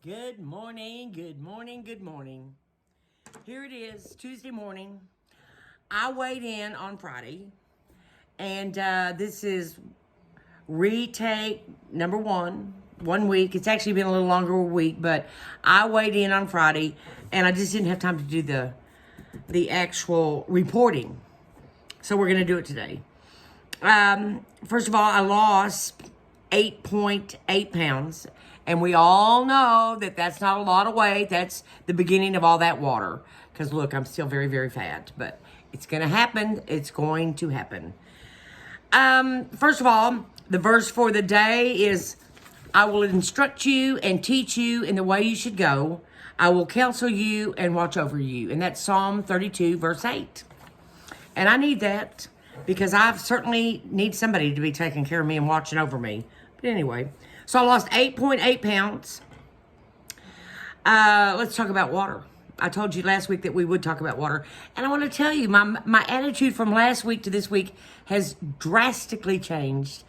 Good morning, good morning, good morning. Here it is, Tuesday morning. I weighed in on Friday, and this is retake number 1 week. It's actually been a little longer a week, but I weighed in on Friday, and I just didn't have time to do the actual reporting. So we're going to do it today. First of all, I lost 8.8 pounds. And we all know that that's not a lot of weight. That's the beginning of all that water. Because look, I'm still very, very fat. But it's going to happen. It's going to happen. First of all, the verse for the day is, I will instruct you and teach you in the way you should go. I will counsel you and watch over you. And that's Psalm 32, verse 8. And I need that because I certainly need somebody to be taking care of me and watching over me. But anyway, so I lost 8.8 pounds. Let's talk about water. I told you last week that we would talk about water. And I want to tell you, my attitude from last week to this week has drastically changed.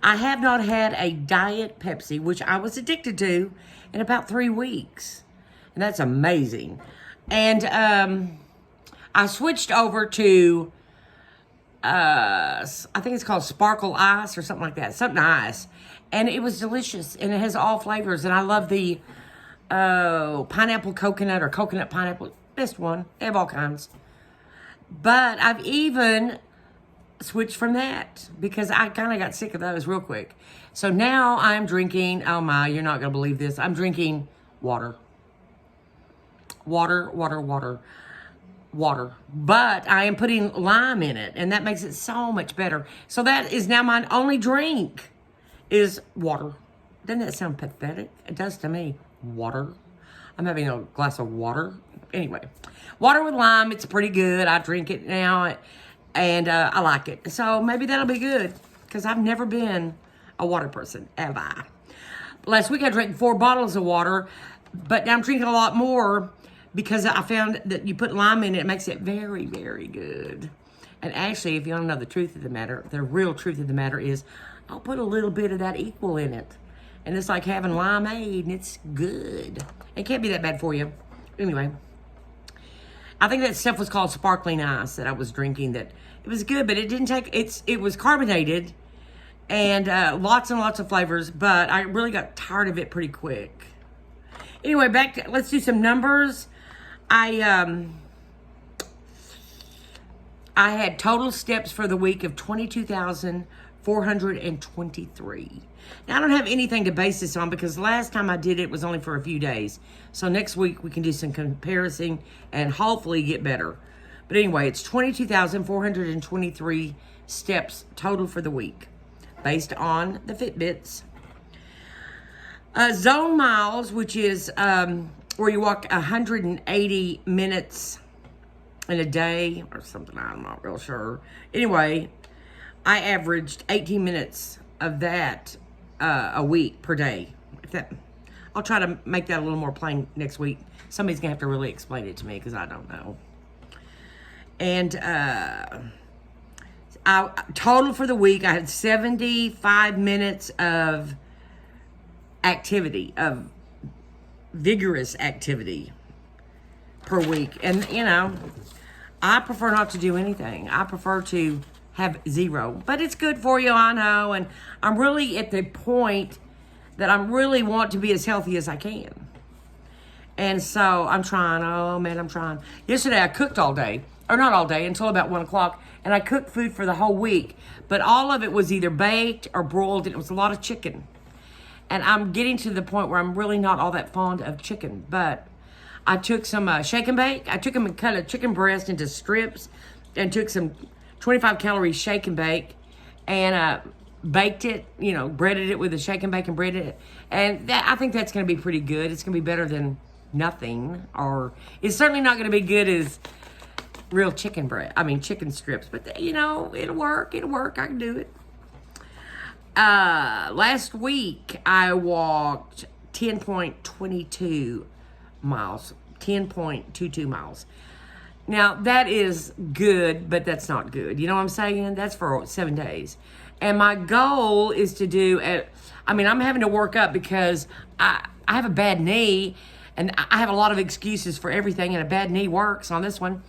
I have not had a Diet Pepsi, which I was addicted to, in about 3 weeks. And that's amazing. And I switched over to, I think it's called Sparkle Ice or something like that. Something ice. And it was delicious. And it has all flavors. And I love the pineapple coconut or coconut pineapple. Best one. They have all kinds. But I've even switched from that because I kind of got sick of those real quick. So now I'm drinking, oh my, you're not going to believe this. I'm drinking water. Water. But I am putting lime in it. And that makes it so much better. So that is now my only drink is water. Doesn't that sound pathetic? It does to me. Water. I'm having a glass of water. Anyway, water with lime. It's pretty good. I drink it now, and I like it. So maybe that'll be good because I've never been a water person, have I? Last week I drank 4 bottles of water, but now I'm drinking a lot more because I found that you put lime in it. It makes it very, very good. And actually, if you don't know the truth of the matter, the real truth of the matter is I'll put a little bit of that equal in it. And it's like having limeade, and it's good. It can't be that bad for you. Anyway, I think that stuff was called sparkling ice that I was drinking. That it was good, but it didn't take, it was carbonated and lots and lots of flavors, but I really got tired of it pretty quick. Anyway, let's do some numbers. I had total steps for the week of 22,423. Now, I don't have anything to base this on because last time I did it was only for a few days. So next week we can do some comparison and hopefully get better. But anyway, it's 22,423 steps total for the week based on the Fitbits. Zone miles, which is where you walk 180 minutes in a day or something. I'm not real sure. Anyway, I averaged 18 minutes of that a week per day. I'll try to make that a little more plain next week. Somebody's going to have to really explain it to me because I don't know. And total for the week, I had 75 minutes of activity, of vigorous activity per week. And, you know, I prefer not to do anything. I prefer to have 0, but it's good for you, I know, and I'm really at the point that I really want to be as healthy as I can, and so I'm trying. Oh man, I'm trying. Yesterday I cooked all day, or not all day, until about 1 o'clock, and I cooked food for the whole week, but all of it was either baked or broiled, and it was a lot of chicken, and I'm getting to the point where I'm really not all that fond of chicken, but I took some shake and bake. I took them and cut a chicken breast into strips, and took some 25 calorie shake and bake and baked it, you know, breaded it with a shake and bake and breaded it. And I think that's going to be pretty good. It's going to be better than nothing, or it's certainly not going to be good as real chicken chicken strips, but you know, it'll work. I can do it. Last week I walked 10.22 miles. Now, that is good, but that's not good. You know what I'm saying? That's for 7 days. And my goal is to do, I'm having to work up because I have a bad knee, and I have a lot of excuses for everything, and a bad knee works on this one.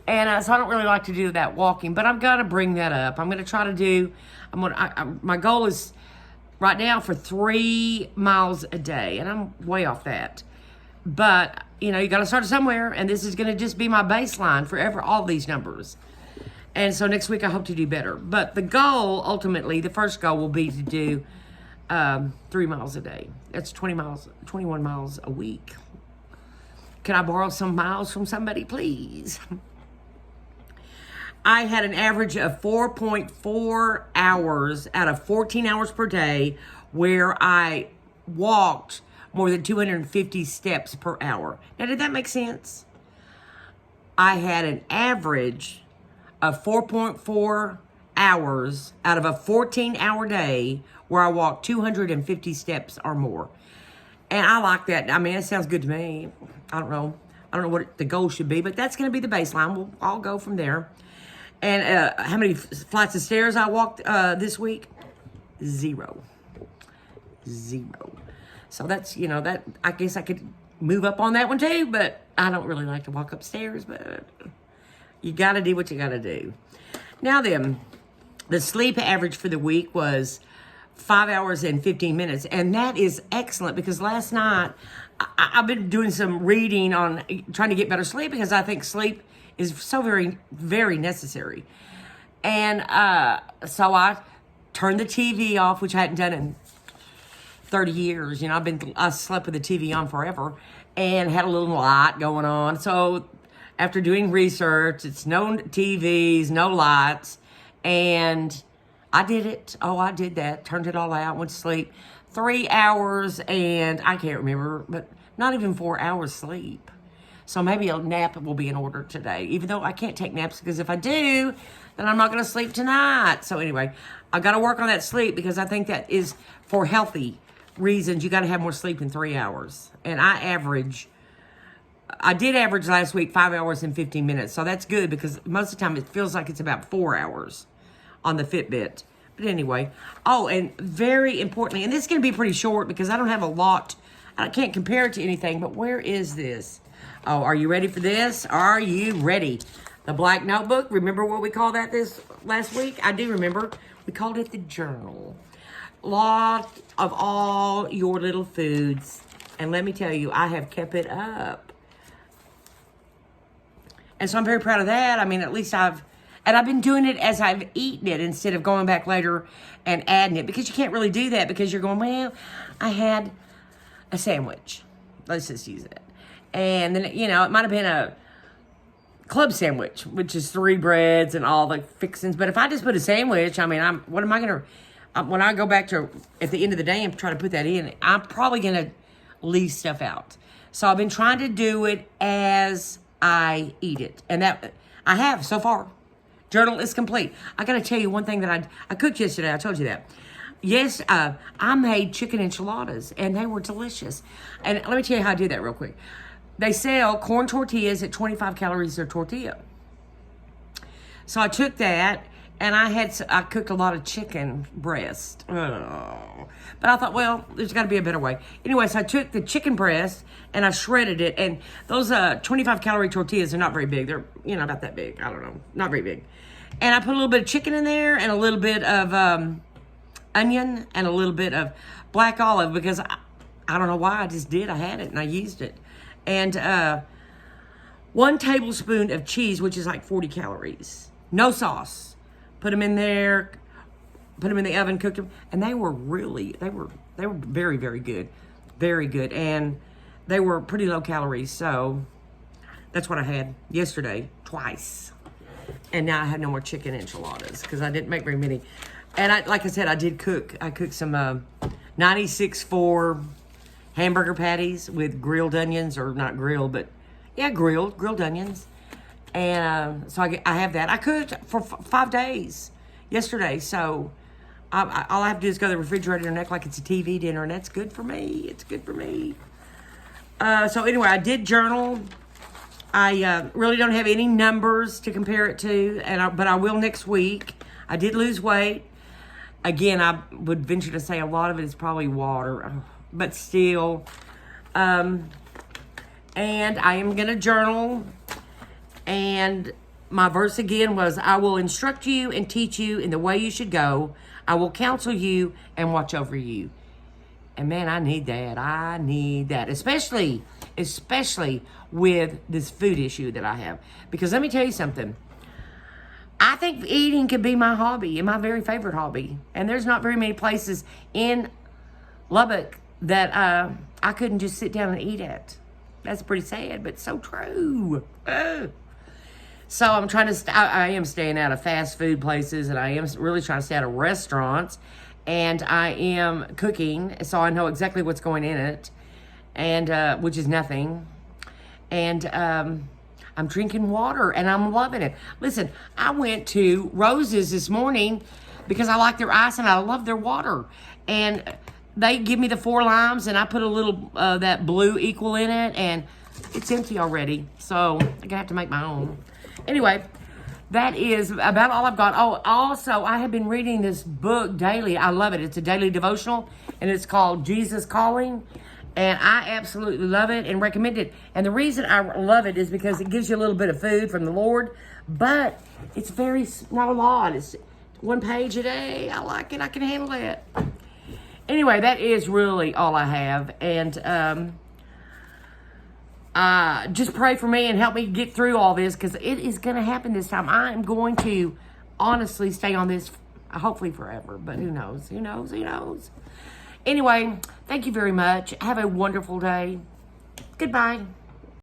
And so I don't really like to do that walking, but I'm going to bring that up. I'm going to try to do, my goal is right now for 3 miles a day, and I'm way off that. But, you got to start somewhere, and this is going to just be my baseline forever, all these numbers. And so next week I hope to do better. But the goal, ultimately, the first goal will be to do 3 miles a day. That's 21 miles a week. Can I borrow some miles from somebody, please? I had an average of 4.4 hours out of 14 hours per day where I walked more than 250 steps per hour. Now, did that make sense? I had an average of 4.4 hours out of a 14-hour day where I walked 250 steps or more. And I like that. I mean, it sounds good to me. I don't know what the goal should be, but that's going to be the baseline. I'll go from there. And how many flights of stairs I walked this week? 0. So that's, that I guess I could move up on that one too, but I don't really like to walk upstairs, but you got to do what you got to do. Now then, the sleep average for the week was 5 hours and 15 minutes. And that is excellent because last night I've been doing some reading on trying to get better sleep because I think sleep is so very, very necessary. And so I turned the TV off, which I hadn't done in 30 years. I slept with the TV on forever and had a little light going on. So after doing research, it's no TVs, no lights. And I did it. Oh, I did that. Turned it all out, went to sleep. 3 hours and I can't remember, but not even 4 hours sleep. So maybe a nap will be in order today, even though I can't take naps because if I do, then I'm not going to sleep tonight. So anyway, I got to work on that sleep because I think that is for healthy reasons. You got to have more sleep than 3 hours. And I did average last week 5 hours and 15 minutes. So that's good because most of the time it feels like it's about 4 hours on the Fitbit. But anyway, and very importantly, and this is going to be pretty short because I don't have a lot. I can't compare it to anything, but where is this? Oh, are you ready for this? Are you ready? The black notebook. Remember what we called that this last week? I do remember. We called it the journal. Lot of all your little foods. And let me tell you, I have kept it up. And so I'm very proud of that. I mean, at least I've been doing it as I've eaten it instead of going back later and adding it. Because you can't really do that because you're going, well, I had a sandwich. Let's just use it. And then, it might have been a club sandwich, which is 3 breads and all the fixings. But if I just put a sandwich, I mean, what am I going to, when I go back to, at the end of the day and try to put that in, I'm probably going to leave stuff out. So I've been trying to do it as I eat it. And that, I have so far. Journal is complete. I got to tell you one thing that I cooked yesterday. I told you that. Yes, I made chicken enchiladas, and they were delicious. And let me tell you how I did that real quick. They sell corn tortillas at 25 calories a tortilla. So I took that, and I cooked a lot of chicken breast. Oh. But I thought, well, there's got to be a better way. Anyway, so I took the chicken breast, and I shredded it. And those 25-calorie tortillas are not very big. They're, about that big. I don't know. Not very big. And I put a little bit of chicken in there and a little bit of onion and a little bit of black olive because I don't know why. I just did. I had it, and I used it. And 1 tablespoon of cheese, which is like 40 calories. No sauce. Put them in there, put them in the oven, cooked them. And they were very, very good. Very good. And they were pretty low calories. So that's what I had yesterday, twice. And now I have no more chicken enchiladas because I didn't make very many. And like I said, I did cook. I cooked some 96.4 hamburger patties with grilled onions, or not grilled, but yeah, grilled onions. And so I have that. I cooked for 5 days yesterday, so all I have to do is go to the refrigerator and act like it's a TV dinner, and that's good for me. It's good for me. So anyway, I did journal. I really don't have any numbers to compare it to, but I will next week. I did lose weight. Again, I would venture to say a lot of it is probably water, but still, And I am going to journal. And my verse again was, I will instruct you and teach you in the way you should go. I will counsel you and watch over you. And man, I need that. I need that. Especially with this food issue that I have. Because let me tell you something. I think eating could be my hobby and my very favorite hobby. And there's not very many places in Lubbock that I couldn't just sit down and eat at. That's pretty sad, but so true. So I'm trying to, I am staying out of fast food places, and I am really trying to stay out of restaurants, and I am cooking, so I know exactly what's going in it, and which is nothing. And I'm drinking water, and I'm loving it. Listen, I went to Rose's this morning because I like their ice and I love their water. And they give me the 4 limes, and I put a little that blue equal in it, and it's empty already. So I'm gonna have to make my own. Anyway, that is about all I've got. Oh, also, I have been reading this book daily. I love it. It's a daily devotional, and it's called Jesus Calling. And I absolutely love it and recommend it. And the reason I love it is because it gives you a little bit of food from the Lord, but it's not a lot. It's 1 page a day. I like it. I can handle it. Anyway, that is really all I have. And just pray for me and help me get through all this, because it is going to happen this time. I am going to honestly stay on this hopefully forever, but who knows? Who knows? Who knows? Anyway, thank you very much. Have a wonderful day. Goodbye.